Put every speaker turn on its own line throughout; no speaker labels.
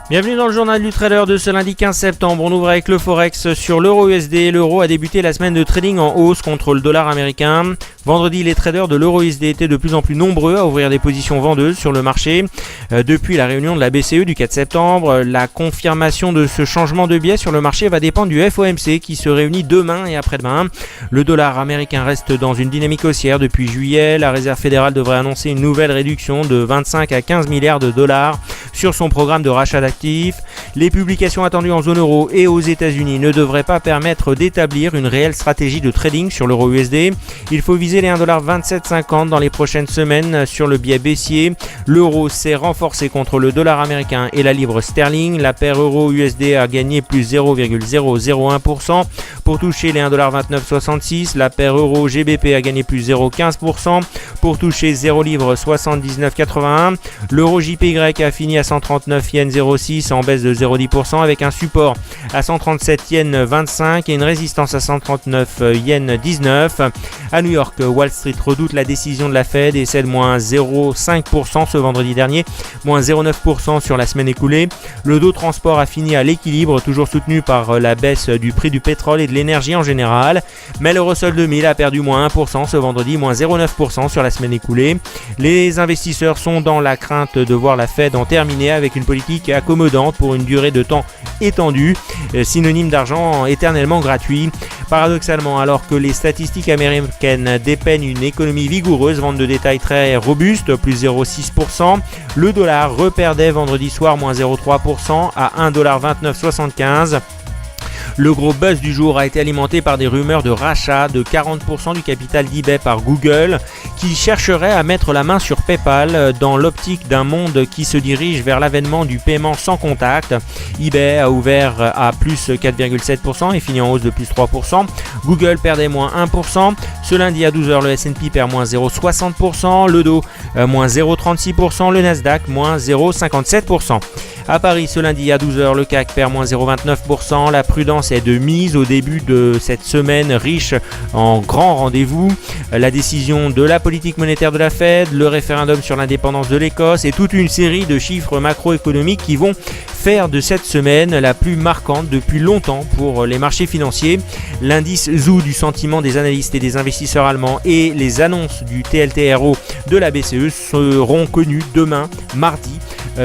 Bienvenue dans le journal du trader de ce lundi 15 septembre. On ouvre avec le Forex sur l'euro USD. L'euro a débuté la semaine de trading en hausse contre le dollar américain. Vendredi, les traders de l'euro USD étaient de plus en plus nombreux à ouvrir des positions vendeuses sur le marché. Depuis la réunion de la BCE du 4 septembre, la confirmation de ce changement de biais sur le marché va dépendre du FOMC qui se réunit demain et après-demain. Le dollar américain reste dans une dynamique haussière depuis juillet. La Réserve fédérale devrait annoncer une nouvelle réduction de 25 à 15 milliards de dollars sur son programme de rachat d'actifs. Les publications attendues en zone euro et aux États-Unis ne devraient pas permettre d'établir une réelle stratégie de trading sur l'euro USD. Il faut viser les 1,2750$ dans les prochaines semaines sur le biais baissier. L'euro s'est renforcé contre le dollar américain et la livre sterling. La paire euro-USD a gagné plus 0,001% pour toucher les 1,2966$. La paire euro-GBP a gagné plus 0,15% pour toucher 0 livre 79,81$. L'euro JPY a fini à 139 yens 06 en baisse de 0,10% avec un support à 137 yens 25 et une résistance à 139 yens 19. À New York, Wall Street redoute la décision de la Fed et cède moins 0,5% ce vendredi dernier, moins 0,9% sur la semaine écoulée. Le Dow Transport a fini à l'équilibre, toujours soutenu par la baisse du prix du pétrole et de l'énergie en général. Mais le Russell 2000 a perdu moins 1% ce vendredi, moins 0,9% sur la semaine écoulée. Les investisseurs sont dans la crainte de voir la Fed en terminer avec une politique accommodante pour une durée de temps étendue, synonyme d'argent éternellement gratuit. Paradoxalement, alors que les statistiques américaines dépeignent une économie vigoureuse, vente de détail très robuste, plus 0,6%, le dollar reperdait vendredi soir, moins 0,3% à 1,2975$. Le gros buzz du jour a été alimenté par des rumeurs de rachat de 40% du capital d'eBay par Google qui chercherait à mettre la main sur PayPal dans l'optique d'un monde qui se dirige vers l'avènement du paiement sans contact. eBay a ouvert à plus 4,7% et fini en hausse de plus 3%. Google perdait moins 1%. Ce lundi à 12h, le S&P perd moins 0,60%, le Dow moins 0,36%, le Nasdaq moins 0,57%. À Paris, ce lundi à 12h, le CAC perd moins 0,29%. La prudence est de mise au début de cette semaine riche en grands rendez-vous. La décision de la politique monétaire de la Fed, le référendum sur l'indépendance de l'Écosse et toute une série de chiffres macroéconomiques qui vont faire de cette semaine la plus marquante depuis longtemps pour les marchés financiers. L'indice ZOO du sentiment des analystes et des investisseurs allemands et les annonces du TLTRO de la BCE seront connus demain, mardi.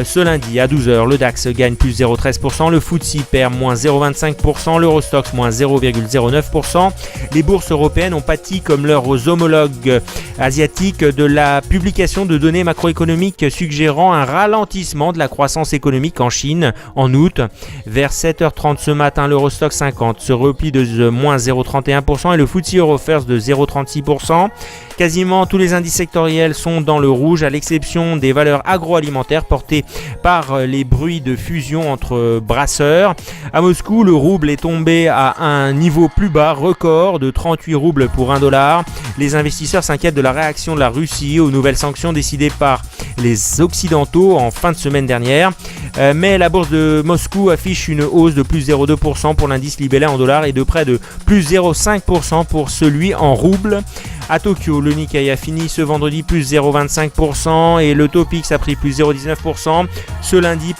Ce lundi à 12h, le DAX gagne plus 0,13%, le FTSE perd moins 0,25%, l'Eurostoxx moins 0,09%. Les bourses européennes ont pâti comme leurs homologues asiatiques de la publication de données macroéconomiques suggérant un ralentissement de la croissance économique en Chine en août. Vers 7h30 ce matin, l'Eurostoxx 50 se replie de moins 0,31% et le FTSE Eurofirst de 0,36%. Quasiment tous les indices sectoriels sont dans le rouge à l'exception des valeurs agroalimentaires portées par les bruits de fusion entre brasseurs. À Moscou, le rouble est tombé à un niveau plus bas, record de 38 roubles pour $1. Les investisseurs s'inquiètent de la réaction de la Russie aux nouvelles sanctions décidées par les Occidentaux en fin de semaine dernière. Mais la bourse de Moscou affiche une hausse de plus 0,2% pour l'indice libellé en dollars et de près de plus 0,5% pour celui en roubles. À Tokyo, le Nikkei a fini ce vendredi plus 0,25% et le Topix a pris plus 0,19%. Ce lundi,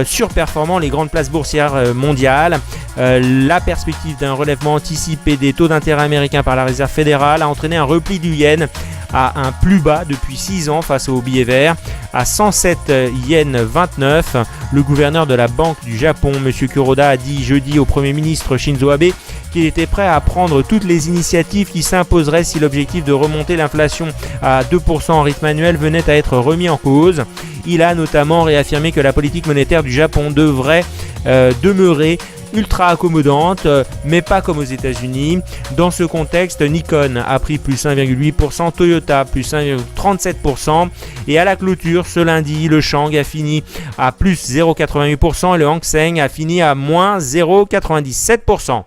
surperformant les grandes places boursières mondiales. La perspective d'un relèvement anticipé des taux d'intérêt américains par la Réserve fédérale a entraîné un repli du yen à un plus bas depuis 6 ans face au billet vert à 107 yens 29. Le gouverneur de la Banque du Japon, M. Kuroda, a dit jeudi au Premier ministre Shinzo Abe qu'il était prêt à prendre toutes les initiatives qui s'imposeraient si l'objectif de remonter l'inflation à 2% en rythme annuel venait à être remis en cause. Il a notamment réaffirmé que la politique monétaire du Japon devrait demeurer ultra accommodante, mais pas comme aux États-Unis. Dans ce contexte, Nikon a pris plus 1,8%, Toyota plus 1,37% et à la clôture ce lundi, le Shang a fini à plus 0,88% et le Hang Seng a fini à moins 0,97%.